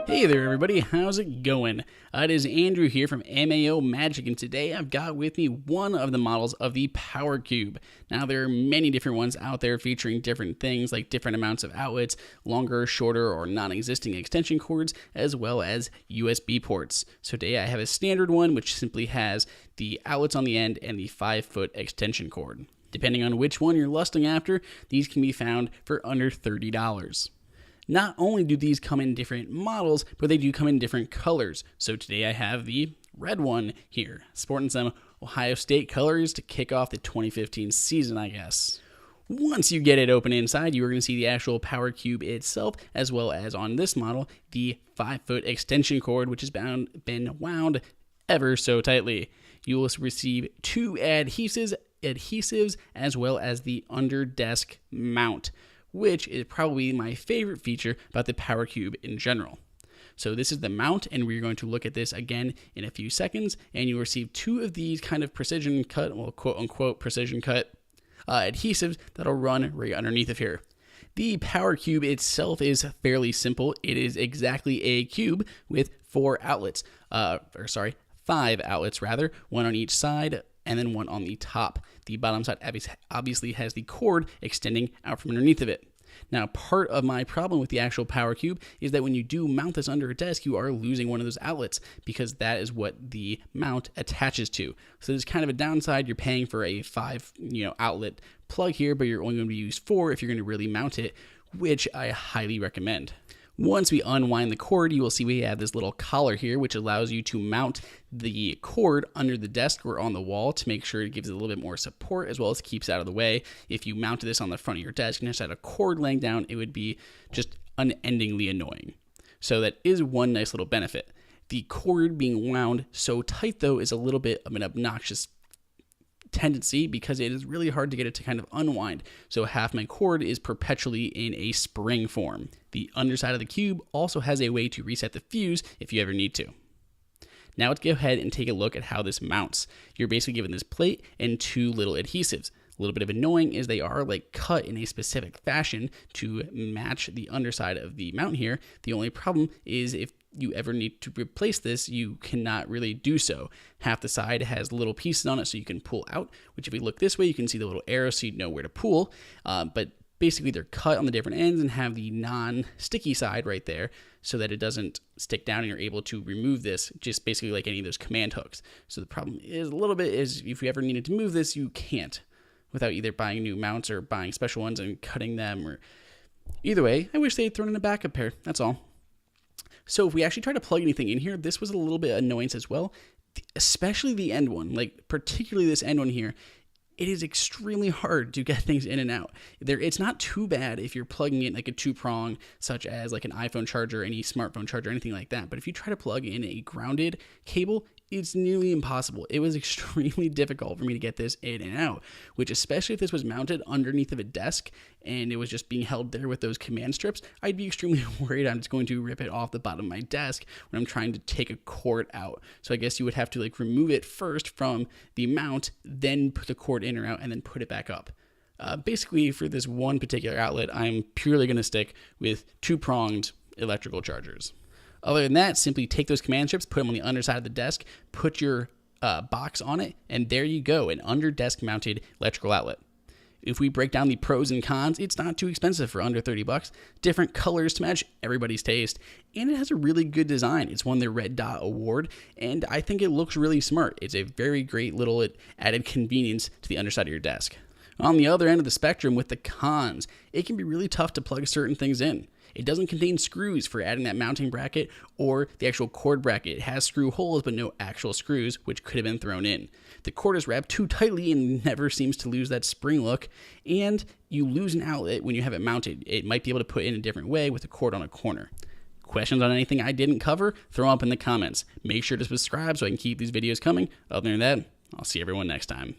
Hey there everybody, how's it going? It is Andrew here from MAO Magic, and today I've got with me one of the models of the PowerCube. Now there are many different ones out there featuring different things like different amounts of outlets, longer, shorter, or non-existing extension cords, as well as USB ports. So today I have a standard one which simply has the outlets on the end and the 5-foot extension cord. Depending on which one you're lusting after, these can be found for under $30. Not only do these come in different models, but they do come in different colors. So today I have the red one here, sporting some Ohio State colors to kick off the 2015 season, I guess. Once you get it open inside, you are going to see the actual PowerCube itself, as well as on this model, the 5-foot extension cord, which has been wound ever so tightly. You will receive 2 adhesives, as well as the under desk mount, which is probably my favorite feature about the PowerCube in general. So this is the mount, and we're going to look at this again in a few seconds, and you'll receive 2 of these kind of precision cut, well, quote-unquote precision cut adhesives that'll run right underneath of here. The PowerCube itself is fairly simple. It is exactly a cube with 5 outlets rather, one on each side, and then one on the top. The bottom side obviously has the cord extending out from underneath of it. Now, part of my problem with the actual PowerCube is that when you do mount this under a desk, you are losing one of those outlets because that is what the mount attaches to. So there's kind of a downside. You're paying for a 5 outlet plug here, but you're only going to use 4 if you're going to really mount it, which I highly recommend. Once we unwind the cord, you will see we have this little collar here, which allows you to mount the cord under the desk or on the wall to make sure it gives it a little bit more support, as well as keeps it out of the way. If you mounted this on the front of your desk and just had a cord laying down, it would be just unendingly annoying. So that is one nice little benefit. The cord being wound so tight, though, is a little bit of an obnoxious tendency because it is really hard to get it to kind of unwind. So half my cord is perpetually in a spring form. The underside of the cube also has a way to reset the fuse if you ever need to. Now let's go ahead and take a look at how this mounts. You're basically given this plate and 2 little adhesives. A little bit of annoying is they are cut in a specific fashion to match the underside of the mount here. The only problem is if you ever need to replace this, you cannot really do so. Half the side has little pieces on it so you can pull out, which if we look this way, you can see the little arrow so you know where to pull. But basically they're cut on the different ends and have the non-sticky side right there so that it doesn't stick down and you're able to remove this just basically like any of those command hooks. So the problem is a little bit is if you ever needed to move this, you can't without either buying new mounts or buying special ones and cutting them. Or either way, I wish they had thrown in a backup pair, that's all. So if we actually try to plug anything in here, this was a little bit annoyance as well, especially the end one, particularly this end one here. It is extremely hard to get things in and out. It's not too bad if you're plugging in like a 2-prong, such as like an iPhone charger, any smartphone charger, anything like that. But if you try to plug in a grounded cable, it's nearly impossible. It was extremely difficult for me to get this in and out, which especially if this was mounted underneath of a desk and it was just being held there with those command strips, I'd be extremely worried I'm just going to rip it off the bottom of my desk when I'm trying to take a cord out. So I guess you would have to remove it first from the mount, then put the cord in or out, and then put it back up. Basically, for this one particular outlet, I'm purely going to stick with 2-pronged electrical chargers. Other than that, simply take those command strips, put them on the underside of the desk, put your box on it, and there you go, an under-desk mounted electrical outlet. If we break down the pros and cons, it's not too expensive for under $30. Different colors to match everybody's taste, and it has a really good design. It's won the Red Dot Award, and I think it looks really smart. It's a very great little added convenience to the underside of your desk. On the other end of the spectrum with the cons, it can be really tough to plug certain things in. It doesn't contain screws for adding that mounting bracket or the actual cord bracket. It has screw holes but no actual screws, which could have been thrown in. The cord is wrapped too tightly and never seems to lose that spring look, and you lose an outlet when you have it mounted. It might be able to put in a different way with the cord on a corner. Questions on anything I didn't cover? Throw them up in the comments. Make sure to subscribe so I can keep these videos coming. Other than that, I'll see everyone next time.